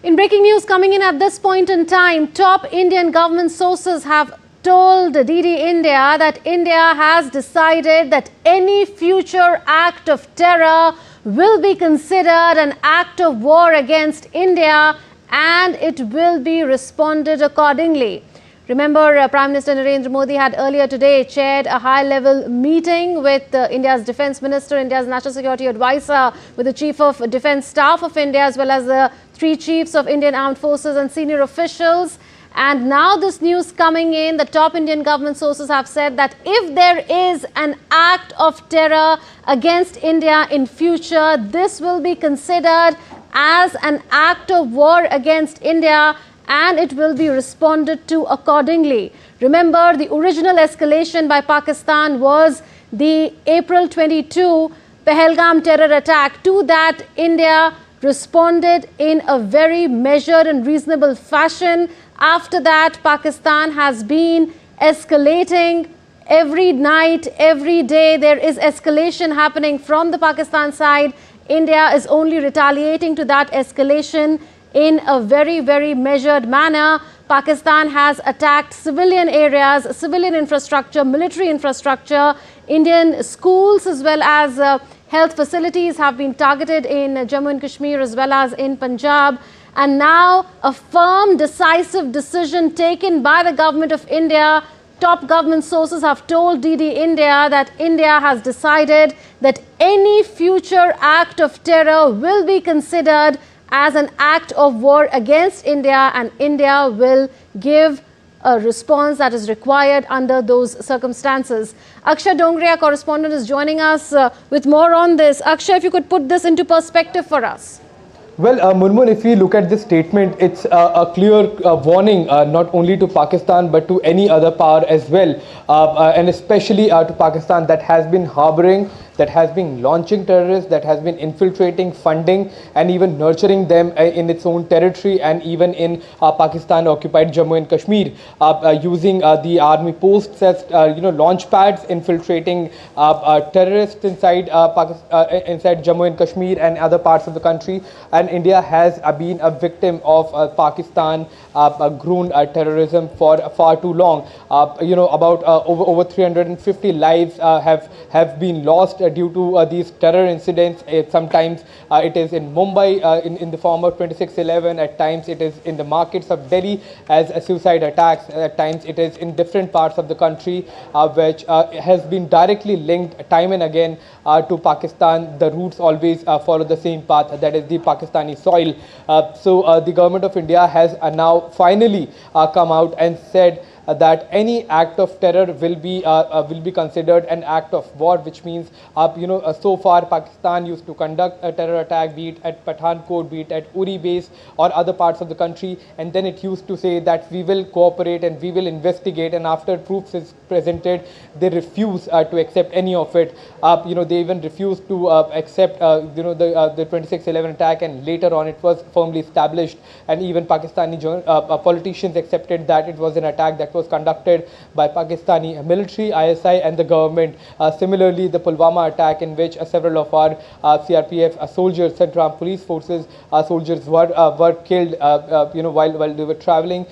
In breaking news coming in at this point in time, top Indian government sources have told DD India that India has decided that any future act of terror will be considered an act of war against India and it will be responded accordingly. Remember, Prime Minister Narendra Modi had earlier today chaired a high-level meeting with India's Defence Minister, India's National Security Advisor, with the Chief of Defence Staff of India, as well as the three chiefs of Indian Armed Forces and senior officials. And now this news coming in, the top Indian government sources have said that if there is an act of terror against India in future, this will be considered as an act of war against India and it will be responded to accordingly. Remember, the original escalation by Pakistan was the April 22 Pahalgam terror attack. To that, India responded in a very measured and reasonable fashion. After that, Pakistan has been escalating every night, every day. There is escalation happening from the Pakistan side. India is only retaliating to that escalation in a very, very measured manner. Pakistan has attacked civilian areas, civilian infrastructure, military infrastructure. Indian schools as well as health facilities have been targeted in Jammu and Kashmir as well as in Punjab. And now a firm, decisive decision taken by the government of India. Top government sources have told DD India that India has decided that any future act of terror will be considered as an act of war against India and India will give a response that is required under those circumstances. Akshay Dongria, correspondent, is joining us with more on this. Akshay, if you could put this into perspective for us. Well, Murmun, if we look at this statement, it's a clear warning not only to Pakistan but to any other power as well, and especially to Pakistan that has been harboring, that has been launching terrorists, that has been infiltrating, funding and even nurturing them in its own territory and even in Pakistan-occupied Jammu and Kashmir, using the army posts as launch pads, infiltrating terrorists inside inside Jammu and Kashmir and other parts of the country. And India has been a victim of Pakistan grown terrorism for far too long. About over 350 lives have been lost due to these terror incidents. Sometimes it is in Mumbai in the form of 26/11. At times it is in the markets of Delhi as suicide attacks. At times it is in different parts of the country, which has been directly linked time and again to Pakistan. The roots always follow the same path, that is the Pakistani soil. So the government of India has now finally come out and said that any act of terror will be considered an act of war, which means so far Pakistan used to conduct a terror attack, be it at Pathankot, be it at Uri base or other parts of the country, and then it used to say that we will cooperate and we will investigate, and after proofs is presented they refuse to accept any of it. They even refused to accept the 26/11 attack, and later on it was firmly established, and even Pakistani politicians accepted that it was an attack that was conducted by Pakistani military, ISI and the government. Similarly, the Pulwama attack, in which several of our CRPF soldiers, Central Armed Police Forces soldiers were killed while they were traveling.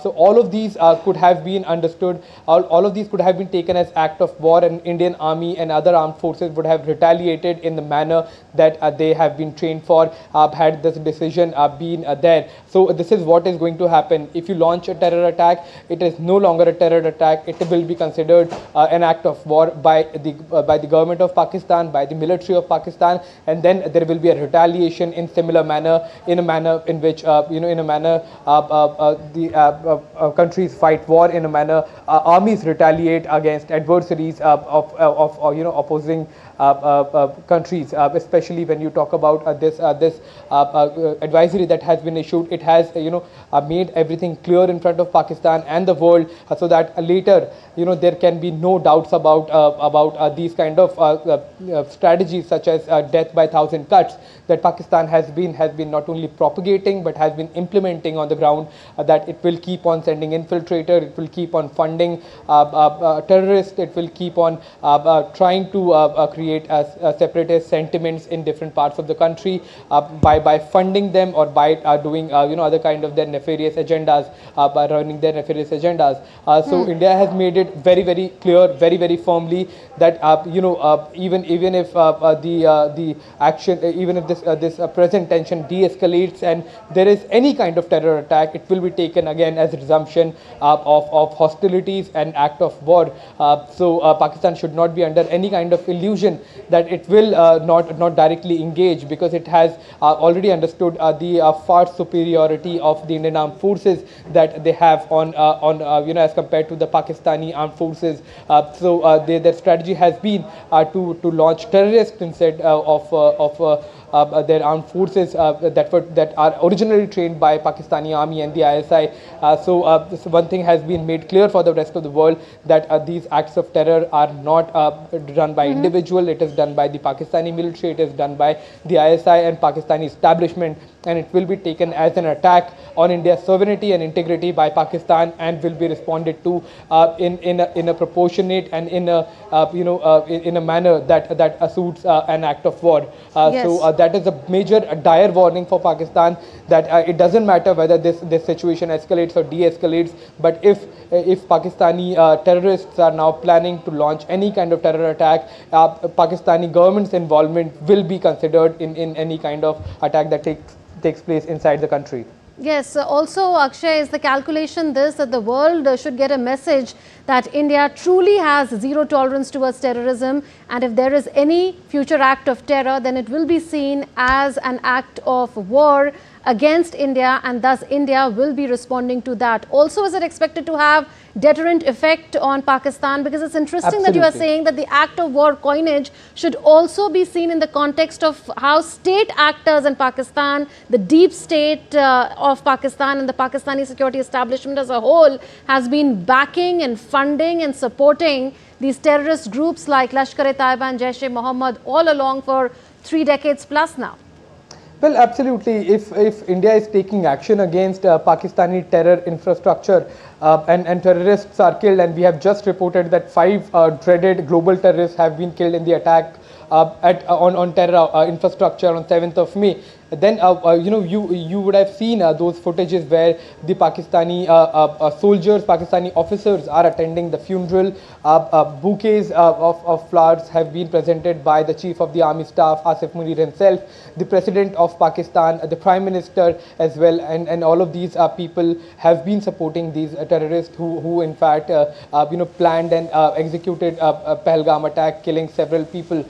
So all of these could have been understood, all of these could have been taken as act of war, and Indian Army and other armed forces would have retaliated in the manner that they have been trained for had this decision been there. So this is what is going to happen. If you launch a terror attack, it is no longer a terror attack. It will be considered an act of war by the government of Pakistan, by the military of Pakistan, and then there will be a retaliation in similar manner, in a manner in which the countries fight war, in a manner armies retaliate against adversaries of opposing countries, especially when you talk about this advisory that has been issued. It has made everything clear in front of Pakistan and the world, so that later there can be no doubts about these kind of strategies such as death by 1,000 cuts that Pakistan has been not only propagating but has been implementing on the ground, that it will keep on sending infiltrators, it will keep on funding terrorists, it will keep on trying to create create separatist sentiments in different parts of the country by funding them or by doing other kind of their nefarious agendas, by running their nefarious agendas. So India has made it very, very clear, very, very firmly that even if the action, even if this present tension de-escalates and there is any kind of terror attack, it will be taken again as a resumption of hostilities and act of war. So Pakistan should not be under any kind of illusion that it will not directly engage, because it has already understood the far superiority of the Indian armed forces that they have on as compared to the Pakistani armed forces. So their strategy has been to launch terrorists instead of their armed forces that are originally trained by Pakistani army and the ISI. So this one thing has been made clear for the rest of the world, that these acts of terror are not done by individual. It is done by the Pakistani military. It is done by the ISI and Pakistani establishment, and it will be taken as an attack on India's sovereignty and integrity by Pakistan, and will be responded to in a proportionate and in a manner that suits an act of war. So that is a major dire warning for Pakistan, that it doesn't matter whether this situation escalates or de-escalates, but if Pakistani terrorists are now planning to launch any kind of terror attack, Pakistani government's involvement will be considered in any kind of attack that takes place inside the country. Yes, also Akshay, is the calculation that the world should get a message that India truly has zero tolerance towards terrorism, and if there is any future act of terror, then it will be seen as an act of war against India, and thus India will be responding to that. Also, is it expected to have deterrent effect on Pakistan? Because it's interesting that you are saying that the act of war coinage should also be seen in the context of how state actors in Pakistan, the deep state of Pakistan and the Pakistani security establishment as a whole has been backing and funding and supporting these terrorist groups like Lashkar-e-Taiba and Jaish-e-Mohammed all along for 3 decades plus now. Well, absolutely. If India is taking action against Pakistani terror infrastructure and terrorists are killed, and we have just reported that 5 dreaded global terrorists have been killed in the attack on terror infrastructure on 7th of May, then you would have seen those footages where the Pakistani soldiers, Pakistani officers are attending the funeral. Bouquets of flowers have been presented by the Chief of the Army Staff, Asif Munir himself, the President of Pakistan, the Prime Minister as well, and all of these people have been supporting these terrorists who in fact planned and executed a Pahalgam attack, killing several people.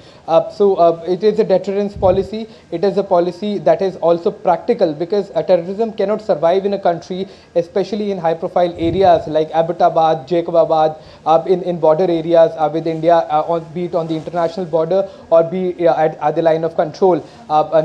So it is a deterrence policy. It is a policy that is also practical, because terrorism cannot survive in a country, especially in high-profile areas like Abbottabad, Jacobabad, in border areas with India, be it on the international border or be at the line of control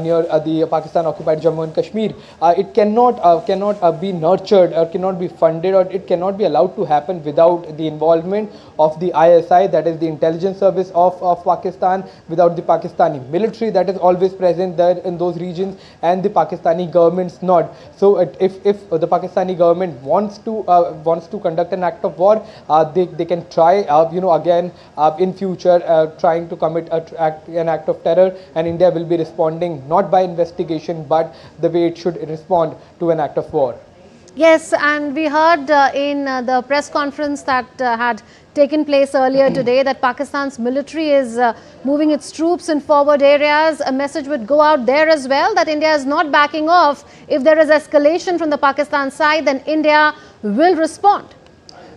near the Pakistan-occupied Jammu and Kashmir. It cannot be nurtured or cannot be funded, or it cannot be allowed to happen without the involvement of the ISI, that is the intelligence service of Pakistan, without the Pakistani military that is always present there in those regions, and the Pakistani government's nod. So if the Pakistani government wants to conduct an act of war, they can try again in future trying to commit an act of terror, and India will be responding not by investigation but the way it should respond to an act of war. Yes, and we heard in the press conference that had taken place earlier today that Pakistan's military is moving its troops in forward areas. A message would go out there as well that India is not backing off. If there is escalation from the Pakistan side, then India will respond.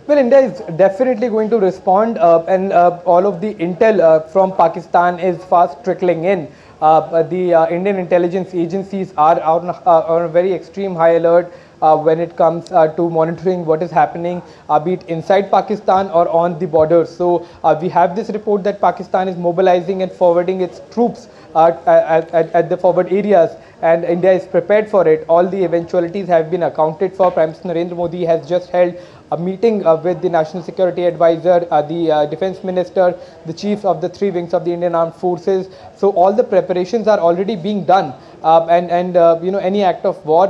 Well, India is definitely going to respond, and all of the intel from Pakistan is fast trickling in. The Indian intelligence agencies are on a very extreme high alert when it comes to monitoring what is happening, be it inside Pakistan or on the borders. So we have this report that Pakistan is mobilizing and forwarding its troops at the forward areas, and India is prepared for it. All the eventualities have been accounted for. Prime Minister Narendra Modi has just held a meeting with the National Security Advisor, the Defence Minister, the chiefs of the 3 wings of the Indian Armed Forces. So all the preparations are already being done, and any act of war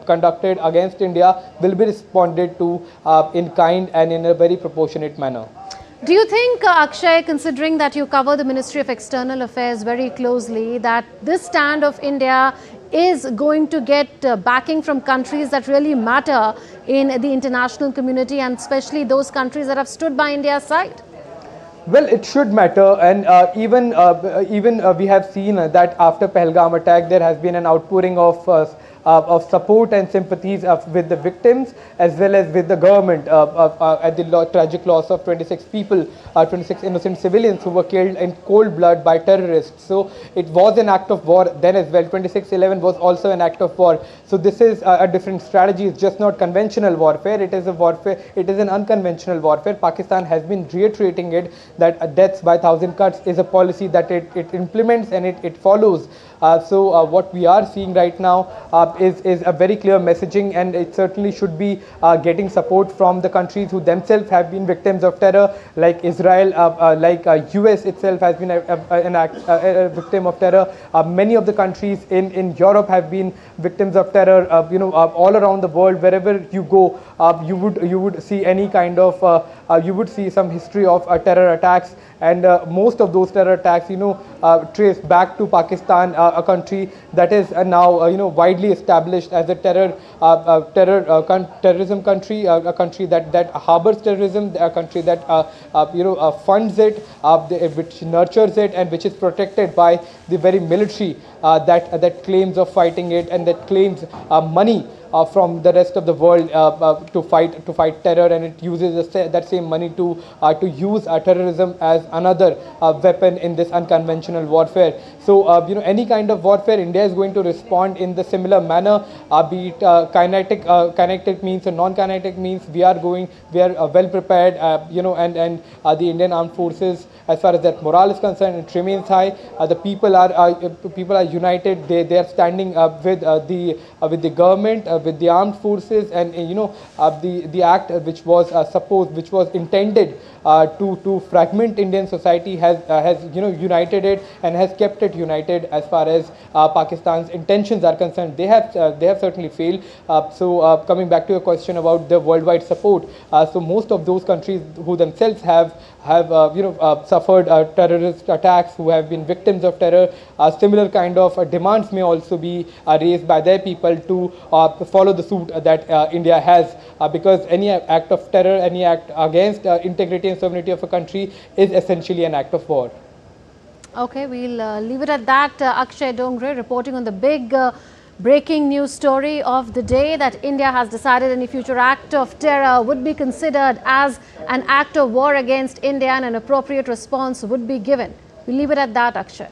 conducted against India will be responded to in kind and in a very proportionate manner. Do you think, Akshay, considering that you cover the Ministry of External Affairs very closely, that this stand of India is going to get backing from countries that really matter in the international community, and especially those countries that have stood by India's side? Well, it should matter, and even we have seen that after Pahalgam attack, there has been an outpouring of support and sympathies with the victims as well as with the government at the tragic loss of 26 people, 26 innocent civilians who were killed in cold blood by terrorists. So it was an act of war then as well. 26/11 was also an act of war. So this is a different strategy. It's just not conventional warfare. It is a warfare. It is an unconventional warfare. Pakistan has been reiterating it that deaths by 1,000 cuts is a policy that it implements and it follows. So what we are seeing right now is a very clear messaging, and it certainly should be getting support from the countries who themselves have been victims of terror, like Israel, like US itself has been a victim of terror. Many of the countries in Europe have been victims of terror. All around the world, wherever you go, you would see any kind of you would see some history of terror attacks, and most of those terror attacks, trace back to Pakistan, a country that is now widely established as a terrorism country, a country that harbors terrorism, a country that funds it, which nurtures it, and which is protected by the very military that claims of fighting it, and that claims money from the rest of the world to fight terror, and it uses that same money to use terrorism as another weapon in this unconventional warfare. So any kind of warfare, India is going to respond in the similar manner, be it kinetic means or non-kinetic means. We are well prepared, and the Indian Armed Forces, as far as that morale is concerned, it remains high. The people are united. They are standing with the government, with the armed forces, and the act which was intended to fragment Indian society has united it and has kept it united. As far as Pakistan's intentions are concerned, they have certainly failed. So coming back to your question about the worldwide support, so most of those countries who themselves have suffered terrorist attacks, who have been victims of terror, similar kind of demands may also be raised by their people to follow the suit that India has, because any act of terror, any act against integrity and sovereignty of a country is essentially an act of war. Okay, we'll leave it at that. Akshay Dongre reporting on the big breaking news story of the day, that India has decided any future act of terror would be considered as an act of war against India and an appropriate response would be given. We'll leave it at that, Akshay.